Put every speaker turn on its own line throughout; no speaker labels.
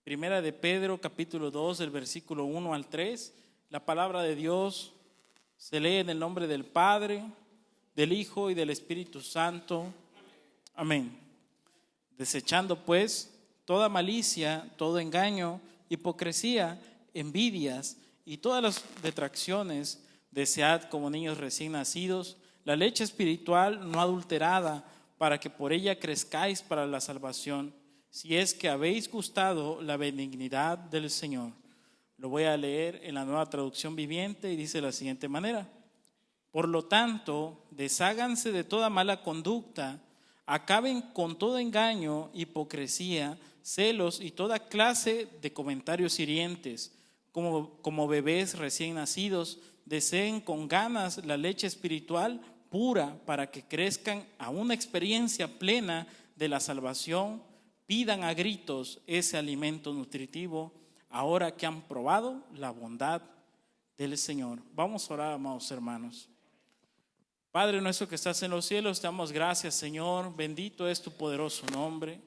Primera de Pedro, capítulo 2, del versículo 1 al 3. La palabra de Dios se lee en el nombre del Padre, del Hijo y del Espíritu Santo. Amén. Desechando pues toda malicia, todo engaño, hipocresía, envidias y todas las detracciones, desead como niños recién nacidos la leche espiritual no adulterada, para que por ella crezcáis para la salvación, si es que habéis gustado la benignidad del Señor. Lo voy a leer en la Nueva Traducción Viviente y dice de la siguiente manera: por lo tanto, desháganse de toda mala conducta, acaben con todo engaño, hipocresía, celos y toda clase de comentarios hirientes. Como bebés recién nacidos, deseen con ganas la leche espiritual pura para que crezcan a una experiencia plena de la salvación. Pidan a gritos ese alimento nutritivo ahora que han probado la bondad del Señor. Vamos a orar, amados hermanos. Padre nuestro que estás en los cielos, te damos gracias, Señor. Bendito es tu poderoso nombre.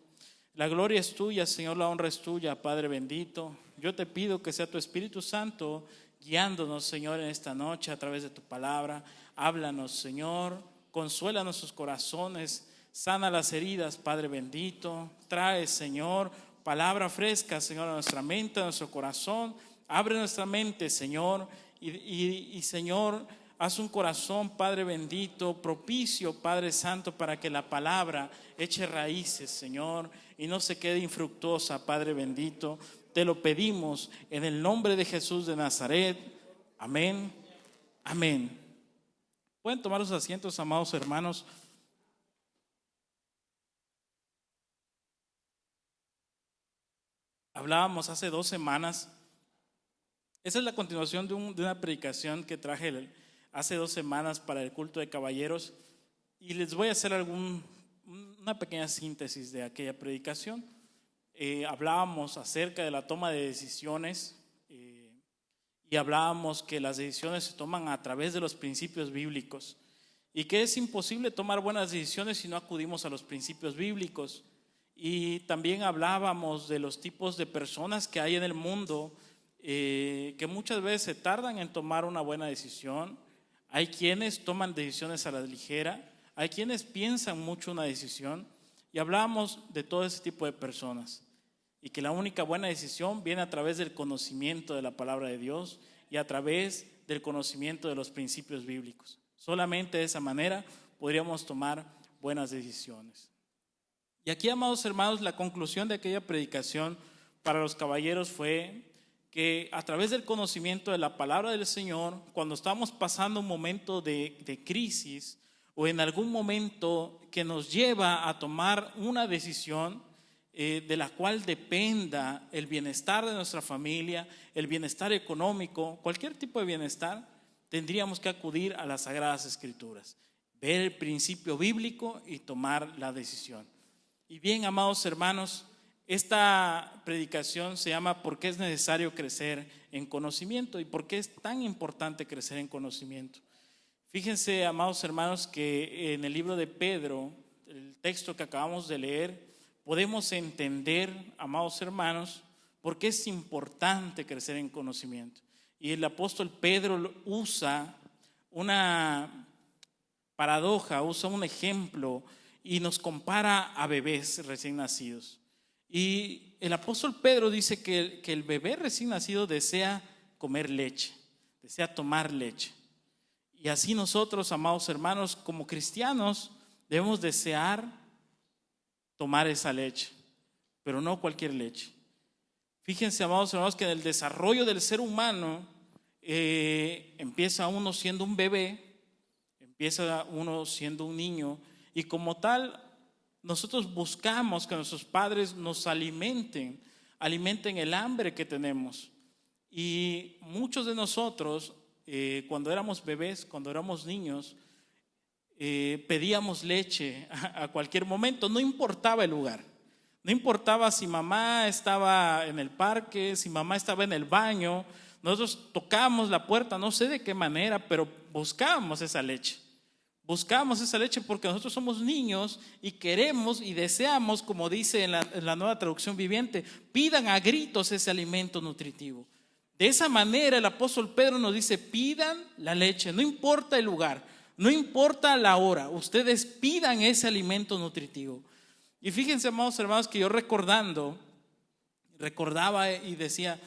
La gloria es tuya, Señor, la honra es tuya, Padre bendito. Yo te pido que sea tu Espíritu Santo guiándonos, Señor, en esta noche a través de tu palabra. Háblanos, Señor, consuela nuestros corazones, sana las heridas, Padre bendito. Trae, Señor, palabra fresca, Señor, a nuestra mente, a nuestro corazón. Abre nuestra mente, Señor, y Señor, haz un corazón, Padre bendito, propicio, Padre santo, para que la palabra eche raíces, Señor, y no se quede infructuosa, Padre bendito. Te lo pedimos en el nombre de Jesús de Nazaret. Amén. Amén. Pueden tomar los asientos, amados hermanos. Hablábamos hace 2 semanas. Esa es la continuación de una predicación que traje hace 2 semanas para el culto de caballeros. Y les voy a hacer una pequeña síntesis de aquella predicación. Hablábamos acerca de la toma de decisiones y hablábamos que las decisiones se toman a través de los principios bíblicos y que es imposible tomar buenas decisiones si no acudimos a los principios bíblicos. Y también hablábamos de los tipos de personas que hay en el mundo que muchas veces se tardan en tomar una buena decisión. Hay quienes toman decisiones a la ligera, hay quienes piensan mucho una decisión, y hablábamos de todo ese tipo de personas y que la única buena decisión viene a través del conocimiento de la palabra de Dios y a través del conocimiento de los principios bíblicos. Solamente de esa manera podríamos tomar buenas decisiones. Y aquí, amados hermanos, la conclusión de aquella predicación para los caballeros fue que a través del conocimiento de la palabra del Señor, cuando estamos pasando un momento de crisis o en algún momento que nos lleva a tomar una decisión de la cual dependa el bienestar de nuestra familia, el bienestar económico, cualquier tipo de bienestar, tendríamos que acudir a las Sagradas Escrituras, ver el principio bíblico y tomar la decisión. Y bien, amados hermanos, esta predicación se llama ¿por qué es necesario crecer en conocimiento? ¿Y por qué es tan importante crecer en conocimiento? Fíjense, amados hermanos, que en el libro de Pedro, el texto que acabamos de leer, podemos entender, amados hermanos, por qué es importante crecer en conocimiento. Y el apóstol Pedro usa una paradoja, usa un ejemplo y nos compara a bebés recién nacidos. Y el apóstol Pedro dice que el bebé recién nacido desea comer leche, desea tomar leche. Y así nosotros, amados hermanos, como cristianos, debemos desear tomar esa leche, pero no cualquier leche. Fíjense, amados hermanos, que en el desarrollo del ser humano empieza uno siendo un bebé, empieza uno siendo un niño, y como tal, nosotros buscamos que nuestros padres nos alimenten el hambre que tenemos. Y muchos de nosotros, cuando éramos bebés, cuando éramos niños, pedíamos leche a cualquier momento, no importaba el lugar, no importaba si mamá estaba en el parque, si mamá estaba en el baño, nosotros tocábamos la puerta, no sé de qué manera, pero buscábamos esa leche, Buscamos esa leche porque nosotros somos niños y queremos y deseamos, como dice en la Nueva Traducción Viviente, pidan a gritos ese alimento nutritivo. De esa manera el apóstol Pedro nos dice, pidan la leche, no importa el lugar, no importa la hora, ustedes pidan ese alimento nutritivo. Y fíjense, amados hermanos, que yo recordaba y decía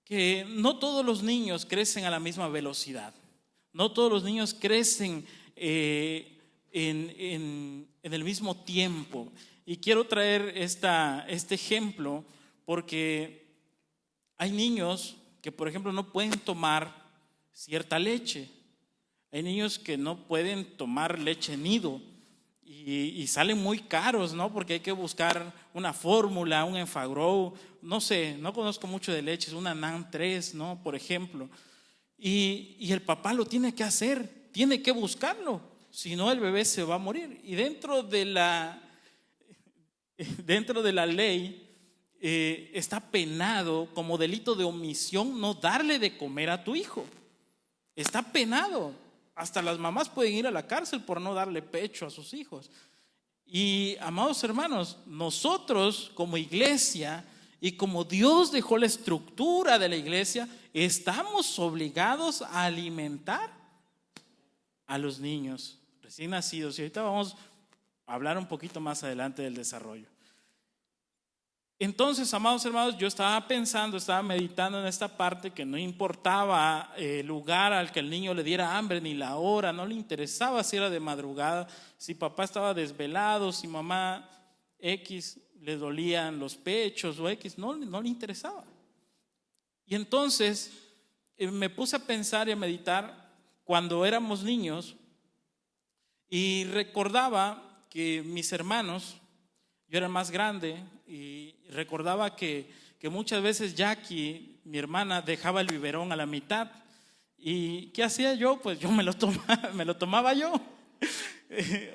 que no todos los niños crecen a la misma velocidad, no todos los niños crecen en el mismo tiempo. Y quiero traer este ejemplo porque hay niños que, por ejemplo, no pueden tomar cierta leche. Hay niños que no pueden tomar leche nido y salen muy caros, ¿no? Porque hay que buscar una fórmula, un Enfagrow, no sé, no conozco mucho de leches, una NAN 3, ¿no? Por ejemplo. Y el papá lo tiene que hacer, tiene que buscarlo, si no el bebé se va a morir. Y dentro de la ley está penado como delito de omisión no darle de comer a tu hijo. Está penado. Hasta las mamás pueden ir a la cárcel por no darle pecho a sus hijos. Y amados hermanos, nosotros como iglesia y como Dios dejó la estructura de la iglesia, estamos obligados a alimentar a los niños recién nacidos. Y ahorita vamos a hablar un poquito más adelante del desarrollo. Entonces, amados hermanos, yo estaba meditando en esta parte, que no importaba el lugar al que el niño le diera hambre, ni la hora, no le interesaba si era de madrugada, si papá estaba desvelado, si mamá X le dolían los pechos o X, no le interesaba. Y entonces me puse a pensar y a meditar cuando éramos niños y recordaba que mis hermanos, yo era el más grande, y recordaba que muchas veces Jackie, mi hermana, dejaba el biberón a la mitad. ¿Y qué hacía yo? Pues yo me lo tomaba yo.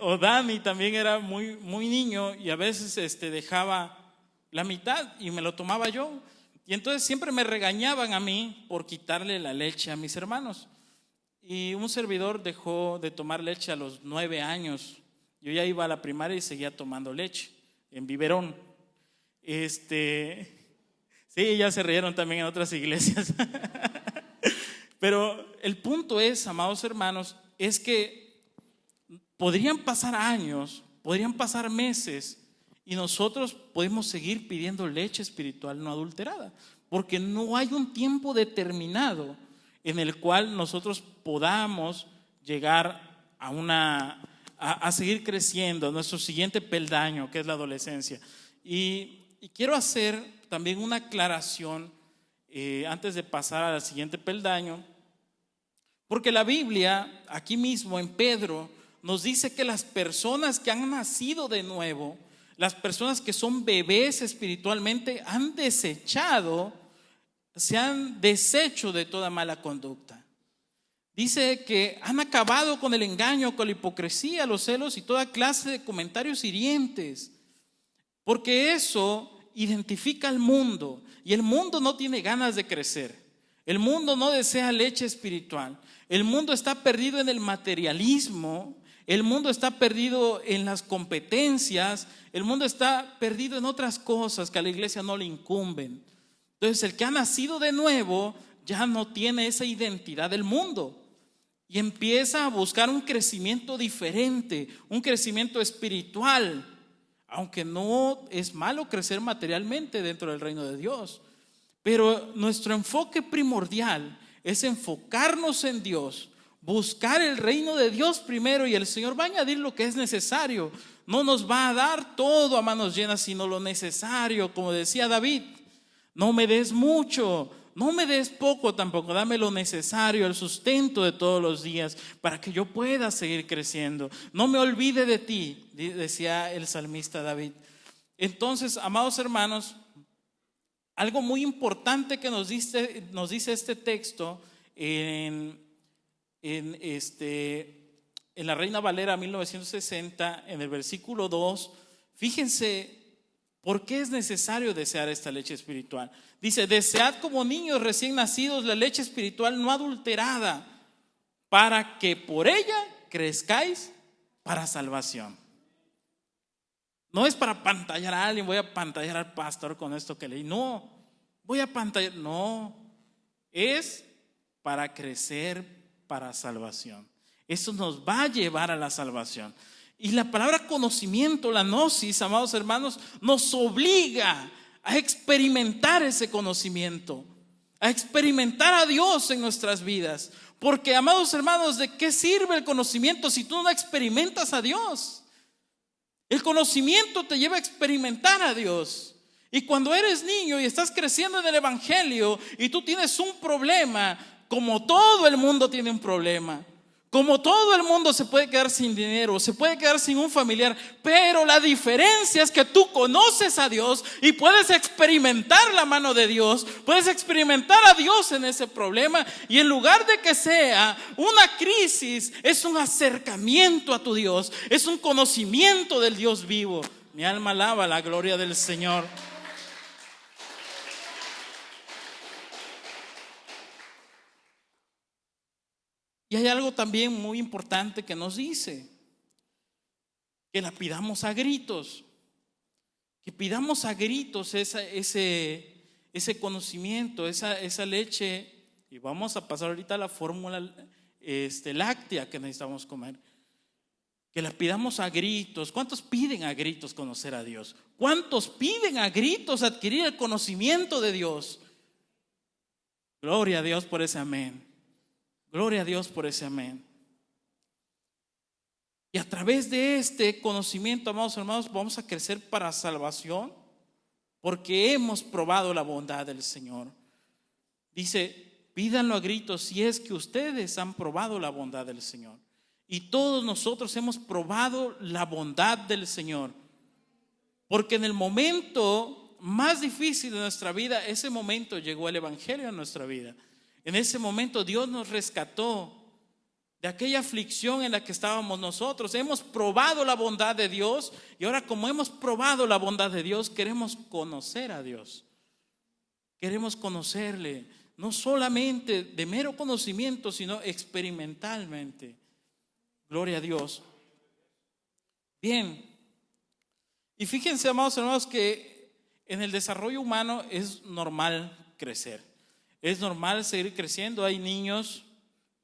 O Dani también era muy, muy niño y a veces dejaba la mitad y me lo tomaba yo. Y entonces siempre me regañaban a mí por quitarle la leche a mis hermanos. Y un servidor dejó de tomar leche a los 9 años. Yo ya iba a la primaria y seguía tomando leche en biberón. Sí, ya se rieron también en otras iglesias. Pero el punto es, amados hermanos, es que podrían pasar años, podrían pasar meses y nosotros podemos seguir pidiendo leche espiritual no adulterada, porque no hay un tiempo determinado en el cual nosotros podamos llegar a seguir creciendo, nuestro siguiente peldaño, que es la adolescencia. Y quiero hacer también una aclaración antes de pasar al siguiente peldaño, porque la Biblia, aquí mismo en Pedro, nos dice que las personas que han nacido de nuevo, las personas que son bebés espiritualmente, se han deshecho de toda mala conducta. Dice que han acabado con el engaño, con la hipocresía, los celos y toda clase de comentarios hirientes, porque eso identifica al mundo, y el mundo no tiene ganas de crecer. El mundo no desea leche espiritual. El mundo está perdido en el materialismo. El mundo está perdido en las competencias. El mundo está perdido en otras cosas que a la iglesia no le incumben. Entonces, el que ha nacido de nuevo ya no tiene esa identidad del mundo y empieza a buscar un crecimiento diferente, un crecimiento espiritual. Aunque no es malo crecer materialmente dentro del reino de Dios, pero nuestro enfoque primordial es enfocarnos en Dios, buscar el reino de Dios primero, y el Señor va a añadir lo que es necesario. No nos va a dar todo a manos llenas, sino lo necesario. Como decía David, no me des mucho, no me des poco tampoco, dame lo necesario, el sustento de todos los días, para que yo pueda seguir creciendo. No me olvide de ti, decía el salmista David. Entonces, amados hermanos, algo muy importante que nos dice este texto en la Reina Valera 1960, en el versículo 2, fíjense por qué es necesario desear esta leche espiritual. Dice: desead como niños recién nacidos la leche espiritual no adulterada, para que por ella crezcáis para salvación. No es para pantallar a alguien, voy a pantallar al pastor con esto que leí. No, voy a pantallar. No, es para crecer para salvación. Eso nos va a llevar a la salvación. Y la palabra conocimiento, la gnosis, amados hermanos, nos obliga a experimentar ese conocimiento, a experimentar a Dios en nuestras vidas. Porque, amados hermanos, ¿de qué sirve el conocimiento si tú no experimentas a Dios? El conocimiento te lleva a experimentar a Dios. Y cuando eres niño y estás creciendo en el evangelio y tú tienes un problema, como todo el mundo tiene un problema, como todo el mundo se puede quedar sin dinero, se puede quedar sin un familiar, pero la diferencia es que tú conoces a Dios y puedes experimentar la mano de Dios, puedes experimentar a Dios en ese problema, y en lugar de que sea una crisis, es un acercamiento a tu Dios, es un conocimiento del Dios vivo. Mi alma alaba la gloria del Señor. Y hay algo también muy importante que nos dice, que la pidamos a gritos, que pidamos a gritos ese conocimiento, esa leche. Y vamos a pasar ahorita a la fórmula láctea que necesitamos comer. Que la pidamos a gritos. ¿Cuántos piden a gritos conocer a Dios? ¿Cuántos piden a gritos adquirir el conocimiento de Dios? Gloria a Dios por ese amén. Gloria a Dios por ese amén. Y a través de este conocimiento, amados hermanos, vamos a crecer para salvación, porque hemos probado la bondad del Señor. Dice, pídanlo a gritos si es que ustedes han probado la bondad del Señor. Y todos nosotros hemos probado la bondad del Señor. Porque en el momento más difícil de nuestra vida, ese momento llegó el evangelio en nuestra vida. En ese momento Dios nos rescató de aquella aflicción en la que estábamos nosotros. Hemos probado la bondad de Dios, y ahora, como hemos probado la bondad de Dios, queremos conocer a Dios. Queremos conocerle, no solamente de mero conocimiento, sino experimentalmente. Gloria a Dios. Bien. Y fíjense, amados hermanos, que en el desarrollo humano es normal crecer. Es normal seguir creciendo. Hay niños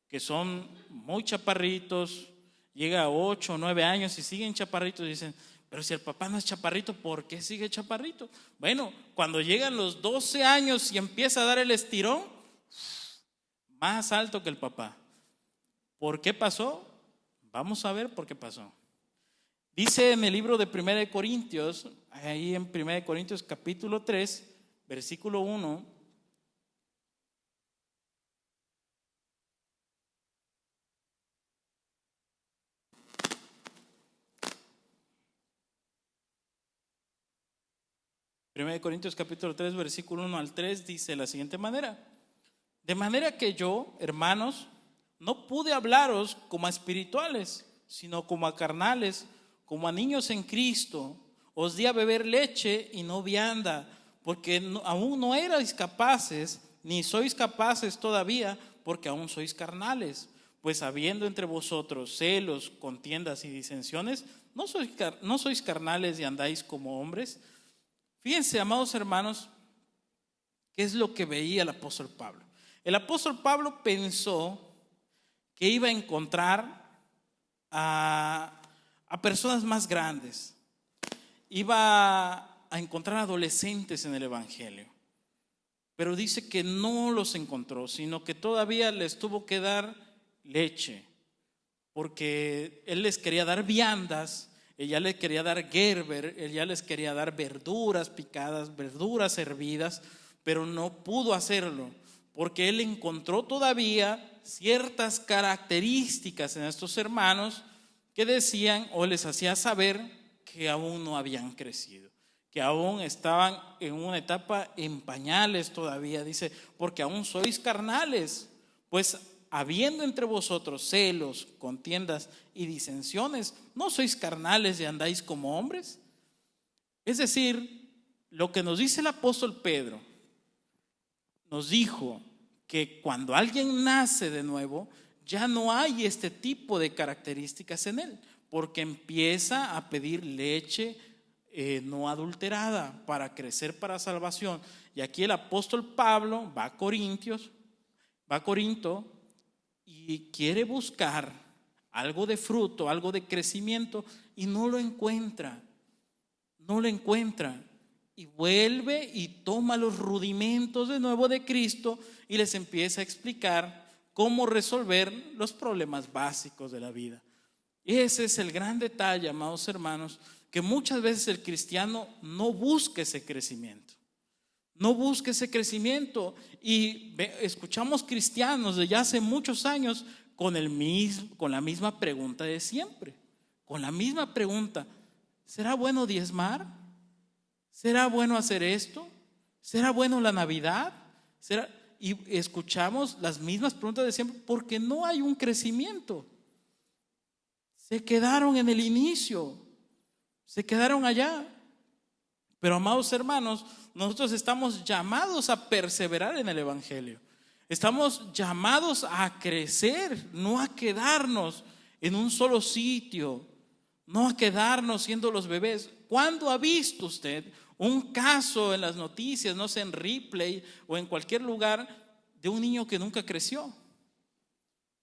que son muy chaparritos, llega a 8 o 9 años y siguen chaparritos y dicen, pero si el papá no es chaparrito, ¿por qué sigue chaparrito? Bueno, cuando llegan los 12 años y empieza a dar el estirón, más alto que el papá. ¿Por qué pasó? Vamos a ver por qué pasó. Dice en el libro de 1 Corintios, ahí en 1 Corintios capítulo 3, versículo 1, 1 Corintios capítulo 3, versículo 1 al 3 dice de la siguiente manera: de manera que yo, hermanos, no pude hablaros como a espirituales, sino como a carnales, como a niños en Cristo. Os di a beber leche y no vianda, porque aún no erais capaces, ni sois capaces todavía, porque aún sois carnales. Pues habiendo entre vosotros celos, contiendas y disensiones, ¿no sois carnales y andáis como hombres? Fíjense, amados hermanos, ¿qué es lo que veía el apóstol Pablo? El apóstol Pablo pensó que iba a encontrar a personas más grandes, iba a encontrar adolescentes en el evangelio, pero dice que no los encontró, sino que todavía les tuvo que dar leche, porque él les quería dar viandas. Ella les quería dar gerber, ella les quería dar verduras picadas, verduras hervidas, pero no pudo hacerlo, porque él encontró todavía ciertas características en estos hermanos que decían o les hacía saber que aún no habían crecido, que aún estaban en una etapa en pañales todavía. Dice, porque aún sois carnales, pues habiendo entre vosotros celos, contiendas y disensiones, ¿no sois carnales y andáis como hombres? Es decir, lo que nos dice el apóstol Pedro, nos dijo que cuando alguien nace de nuevo, ya no hay este tipo de características en él, porque empieza a pedir leche no adulterada para crecer para salvación. Y aquí el apóstol Pablo va a Corinto y quiere buscar algo de fruto, algo de crecimiento, y no lo encuentra. Y vuelve y toma los rudimentos de nuevo de Cristo y les empieza a explicar cómo resolver los problemas básicos de la vida. Ese es el gran detalle, amados hermanos, que muchas veces el cristiano no busca ese crecimiento. Y escuchamos cristianos de ya hace muchos años con la misma pregunta de siempre. Con la misma pregunta: ¿será bueno diezmar? ¿Será bueno hacer esto? ¿Será bueno la Navidad? Y escuchamos las mismas preguntas de siempre porque no hay un crecimiento. Se quedaron en el inicio, se quedaron allá. Pero, amados hermanos, nosotros estamos llamados a perseverar en el Evangelio. Estamos llamados a crecer, no a quedarnos en un solo sitio, no a quedarnos siendo los bebés. ¿Cuándo ha visto usted un caso en las noticias, no sé, en Replay o en cualquier lugar, de un niño que nunca creció,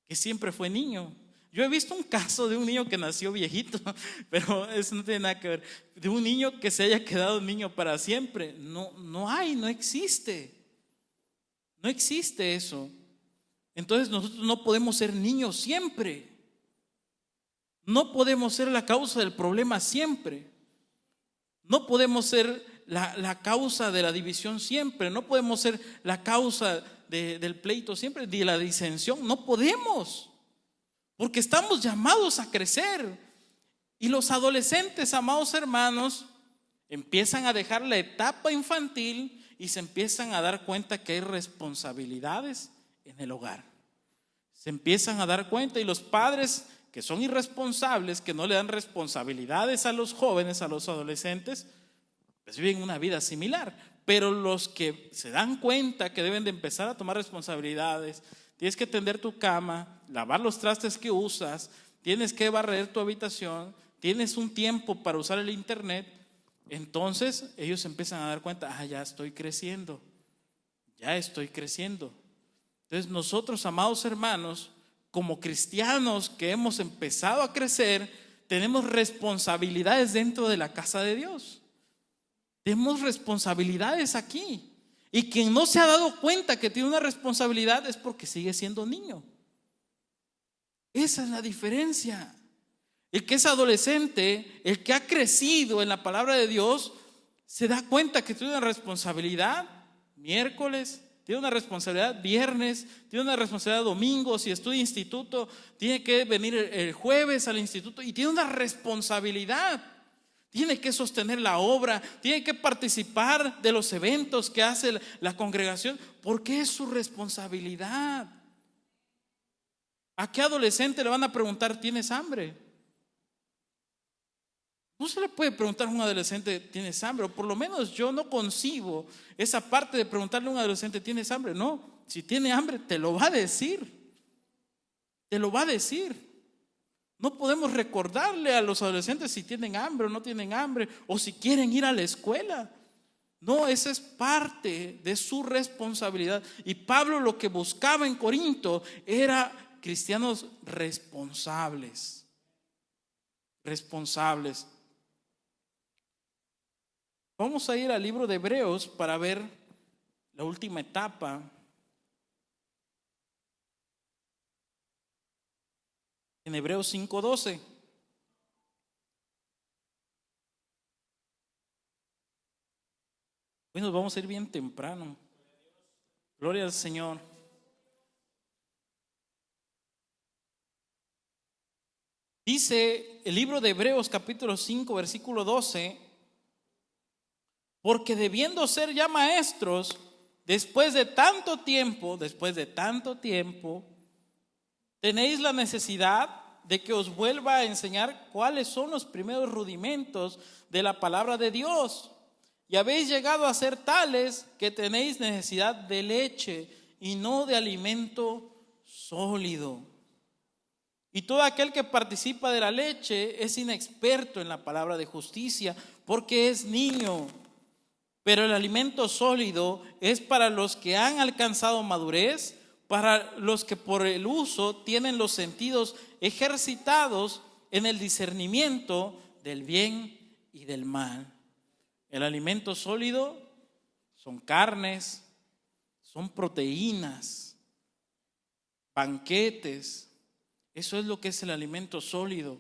que siempre fue niño? Yo he visto un caso de un niño que nació viejito, pero eso no tiene nada que ver. De un niño que se haya quedado niño para siempre. No existe. No existe eso. Entonces nosotros no podemos ser niños siempre. No podemos ser la causa del problema siempre. No podemos ser la causa de la división siempre. No podemos ser la causa del pleito siempre, de la disensión. No podemos. Porque estamos llamados a crecer. Y los adolescentes, amados hermanos, empiezan a dejar la etapa infantil y se empiezan a dar cuenta que hay responsabilidades en el hogar. Se empiezan a dar cuenta, y los padres que son irresponsables, que no le dan responsabilidades a los jóvenes, a los adolescentes, pues viven una vida similar. Pero los que se dan cuenta que deben de empezar a tomar responsabilidades, tienes que tender tu cama, lavar los trastes que usas, tienes que barrer tu habitación, tienes un tiempo para usar el internet. Entonces ellos empiezan a dar cuenta: ya estoy creciendo. Entonces nosotros, amados hermanos, como cristianos que hemos empezado a crecer, tenemos responsabilidades dentro de la casa de Dios. Tenemos responsabilidades aquí. Y quien no se ha dado cuenta que tiene una responsabilidad es porque sigue siendo niño. Esa es la diferencia. El que es adolescente, el que ha crecido en la palabra de Dios, se da cuenta que tiene una responsabilidad miércoles, tiene una responsabilidad viernes, tiene una responsabilidad domingo. Si estudia instituto, tiene que venir el jueves al instituto y tiene una responsabilidad. Tiene que sostener la obra, tiene que participar de los eventos que hace la congregación, porque es su responsabilidad. ¿A qué adolescente le van a preguntar: ¿tienes hambre? No se le puede preguntar a un adolescente: ¿tienes hambre? O por lo menos yo no concibo esa parte de preguntarle a un adolescente: ¿tienes hambre? No, si tiene hambre te lo va a decir. No podemos recordarle a los adolescentes si tienen hambre o no tienen hambre, o si quieren ir a la escuela. No, esa es parte de su responsabilidad. Y Pablo lo que buscaba en Corinto era cristianos responsables. Vamos a ir al libro de Hebreos para ver la última etapa. En Hebreos 5:12. Hoy nos vamos a ir bien temprano. Gloria al Señor. Dice el libro de Hebreos capítulo 5 versículo 12: porque debiendo ser ya maestros, después de tanto tiempo, tenéis la necesidad de que os vuelva a enseñar cuáles son los primeros rudimentos de la palabra de Dios. Y habéis llegado a ser tales que tenéis necesidad de leche y no de alimento sólido. Y todo aquel que participa de la leche es inexperto en la palabra de justicia, porque es niño. Pero el alimento sólido es para los que han alcanzado madurez, para los que por el uso tienen los sentidos ejercitados en el discernimiento del bien y del mal. El alimento sólido son carnes, son proteínas, banquetes. Eso es lo que es el alimento sólido.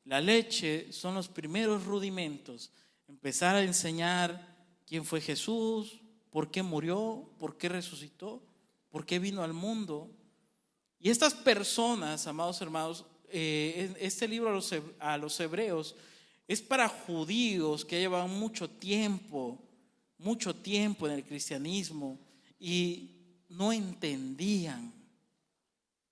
La leche son los primeros rudimentos. Empezar a enseñar quién fue Jesús, por qué murió, por qué resucitó, por qué vino al mundo. Y estas personas, amados hermanos, este libro a los hebreos es para judíos que llevan mucho tiempo en el cristianismo y no entendían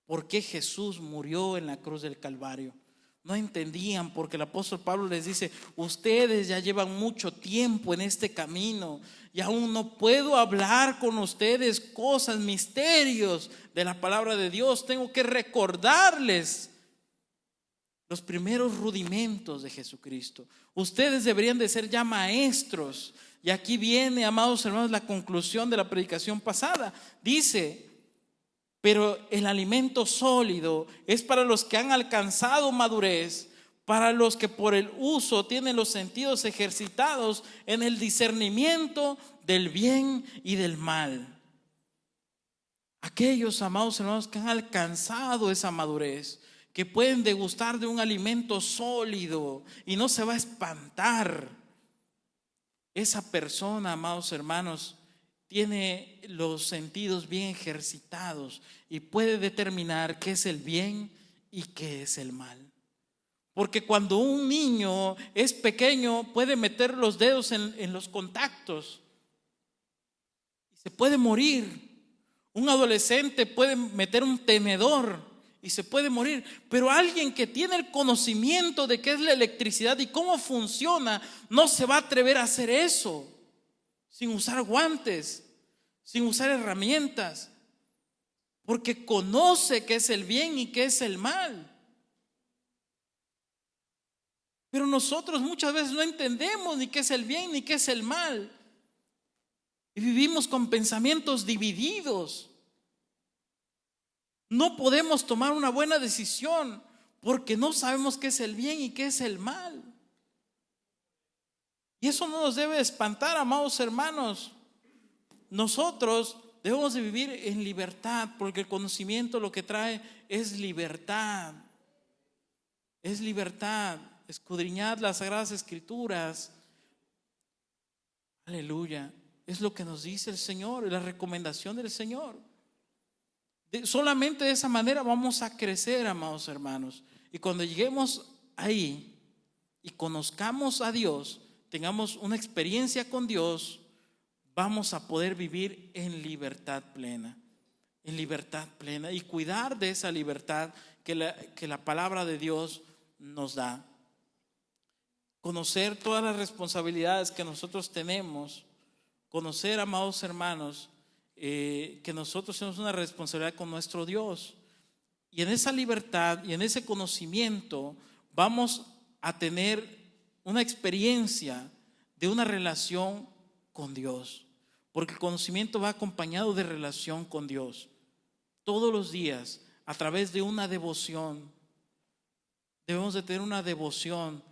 por qué Jesús murió en la cruz del Calvario. No entendían, porque el apóstol Pablo les dice: ustedes ya llevan mucho tiempo en este camino y aún no puedo hablar con ustedes cosas, misterios de la palabra de Dios. Tengo que recordarles los primeros rudimentos de Jesucristo. Ustedes deberían de ser ya maestros. Y aquí viene, amados hermanos, la conclusión de la predicación pasada. Dice: pero el alimento sólido es para los que han alcanzado madurez, para los que por el uso tienen los sentidos ejercitados en el discernimiento del bien y del mal. Aquellos, amados hermanos, que han alcanzado esa madurez, que pueden degustar de un alimento sólido y no se va a espantar. Esa persona, amados hermanos, tiene los sentidos bien ejercitados y puede determinar qué es el bien y qué es el mal. Porque cuando un niño es pequeño puede meter los dedos en los contactos y se puede morir. Un adolescente puede meter un tenedor y se puede morir. Pero alguien que tiene el conocimiento de qué es la electricidad y cómo funciona, no se va a atrever a hacer eso sin usar guantes, sin usar herramientas, porque conoce qué es el bien y qué es el mal. Pero nosotros muchas veces no entendemos ni qué es el bien ni qué es el mal, y vivimos con pensamientos divididos. No podemos tomar una buena decisión porque no sabemos qué es el bien y qué es el mal. Y eso no nos debe espantar, amados hermanos. Nosotros debemos de vivir en libertad, porque el conocimiento lo que trae es libertad. Es libertad. Escudriñad las Sagradas Escrituras. Aleluya. Es lo que nos dice el Señor, es la recomendación del Señor. Solamente de esa manera vamos a crecer, amados hermanos. Y cuando lleguemos ahí y conozcamos a Dios, tengamos una experiencia con Dios, vamos a poder vivir en libertad plena y cuidar de esa libertad que la palabra de Dios nos da. Conocer todas las responsabilidades que nosotros tenemos, conocer, amados hermanos, que nosotros tenemos una responsabilidad con nuestro Dios, y en esa libertad y en ese conocimiento vamos a tener una experiencia de una relación con Dios, porque el conocimiento va acompañado de relación con Dios. Todos los días, a través de una devoción, debemos de tener una devoción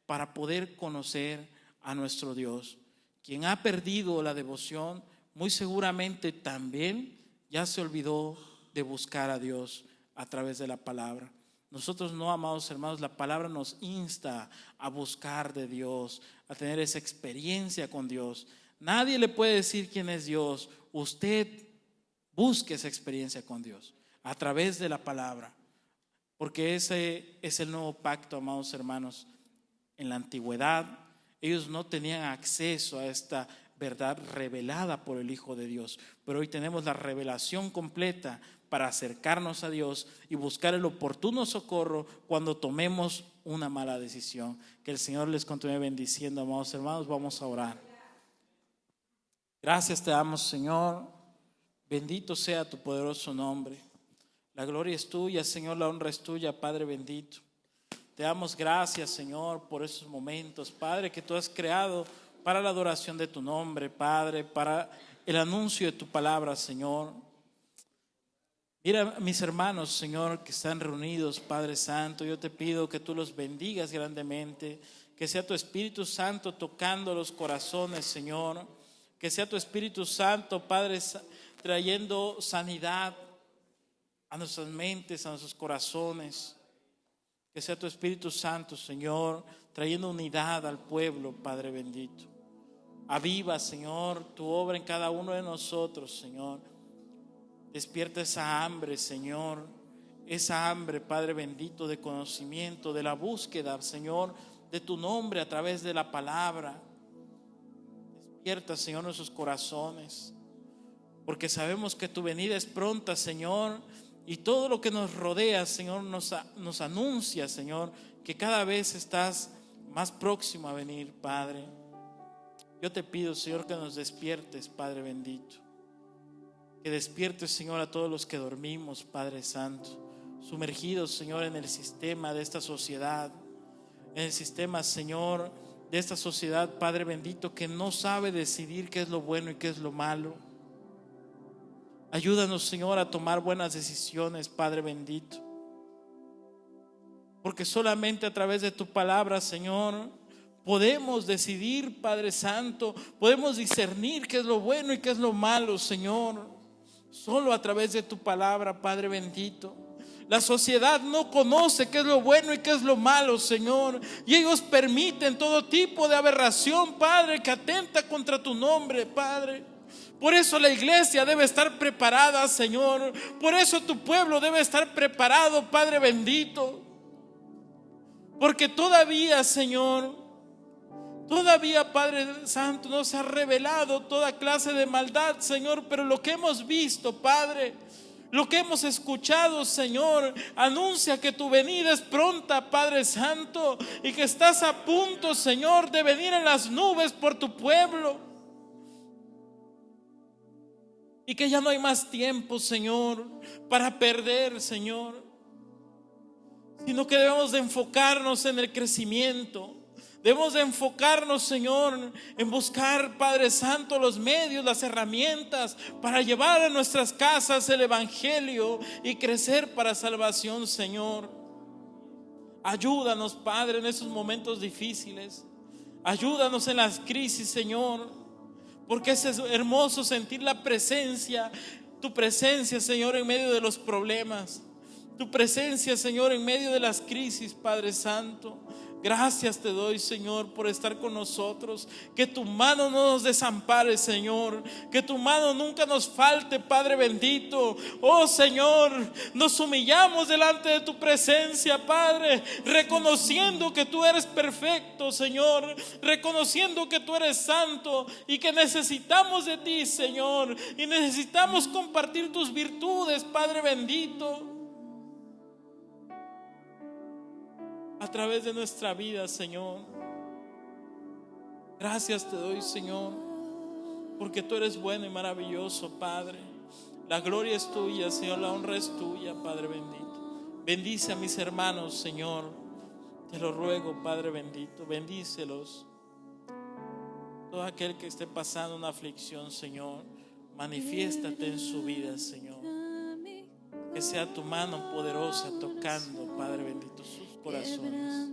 para poder conocer a nuestro Dios. Quien ha perdido la devoción, muy seguramente también ya se olvidó de buscar a Dios a través de la palabra. Nosotros no, amados hermanos, la palabra nos insta a buscar de Dios, a tener esa experiencia con Dios. Nadie le puede decir quién es Dios. Usted busque esa experiencia con Dios a través de la palabra, porque ese es el nuevo pacto, amados hermanos. En la antigüedad ellos no tenían acceso a esta verdad revelada por el Hijo de Dios, pero hoy tenemos la revelación completa para acercarnos a Dios y buscar el oportuno socorro cuando tomemos una mala decisión. Que el Señor les continúe bendiciendo, amados hermanos. Vamos a orar. Gracias te damos, Señor. Bendito sea tu poderoso nombre. La gloria es tuya, Señor, la honra es tuya, Padre bendito. Te damos gracias, Señor, por esos momentos, Padre, que tú has creado para la adoración de tu nombre, Padre, para el anuncio de tu palabra, Señor. Mira a mis hermanos, Señor, que están reunidos, Padre Santo. Yo te pido que tú los bendigas grandemente, que sea tu Espíritu Santo tocando los corazones, Señor. Que sea tu Espíritu Santo, Padre, trayendo sanidad a nuestras mentes, a nuestros corazones. Que sea tu Espíritu Santo, Señor, trayendo unidad al pueblo, Padre bendito. Aviva, Señor, tu obra en cada uno de nosotros, Señor. Despierta esa hambre, Señor, esa hambre, Padre bendito, de conocimiento, de la búsqueda, Señor, de tu nombre a través de la palabra. Despierta, Señor, nuestros corazones, porque sabemos que tu venida es pronta, Señor, y todo lo que nos rodea, Señor, nos anuncia, Señor, que cada vez estás más próximo a venir, Padre. Yo te pido, Señor, que nos despiertes, Padre bendito. Que despiertes, Señor, a todos los que dormimos, Padre Santo, sumergidos, Señor, en el sistema de esta sociedad, en el sistema, Señor, de esta sociedad, Padre bendito, que no sabe decidir qué es lo bueno y qué es lo malo. Ayúdanos, Señor, a tomar buenas decisiones, Padre bendito, porque solamente a través de tu palabra, Señor, podemos decidir, Padre Santo, podemos discernir qué es lo bueno y qué es lo malo, Señor. Solo a través de tu palabra, Padre bendito. La sociedad no conoce qué es lo bueno y qué es lo malo, Señor, y ellos permiten todo tipo de aberración, Padre, que atenta contra tu nombre, Padre. Por eso la iglesia debe estar preparada, Señor. Por eso tu pueblo debe estar preparado, Padre bendito. Porque todavía, Señor, Padre Santo, no se ha revelado toda clase de maldad, Señor, pero lo que hemos visto, Padre, lo que hemos escuchado, Señor, anuncia que tu venida es pronta, Padre Santo, y que estás a punto, Señor, de venir en las nubes por tu pueblo, y que ya no hay más tiempo, Señor, para perder, Señor, sino que debemos de enfocarnos en el crecimiento. Debemos de enfocarnos, Señor, en buscar, Padre Santo, los medios, las herramientas para llevar a nuestras casas el evangelio y crecer para salvación, Señor. Ayúdanos, Padre, en esos momentos difíciles. Ayúdanos en las crisis, Señor, porque es hermoso sentir la presencia, tu presencia, Señor, en medio de los problemas. Tu presencia, Señor, en medio de las crisis, Padre Santo. Gracias te doy, Señor, por estar con nosotros. Que tu mano no nos desampare, Señor. Que tu mano nunca nos falte, Padre bendito. Oh, Señor, nos humillamos delante de tu presencia, Padre, reconociendo que tú eres perfecto, Señor, reconociendo que tú eres santo y que necesitamos de ti, Señor, y necesitamos compartir tus virtudes, Padre bendito, a través de nuestra vida, Señor. Gracias te doy, Señor, porque tú eres bueno y maravilloso, Padre. La gloria es tuya, Señor, la honra es tuya, Padre bendito. Bendice a mis hermanos, Señor, te lo ruego, Padre bendito. Bendícelos. Todo aquel que esté pasando una aflicción, Señor, manifiéstate en su vida, Señor. Que sea tu mano poderosa tocando, Padre bendito, sus corazones.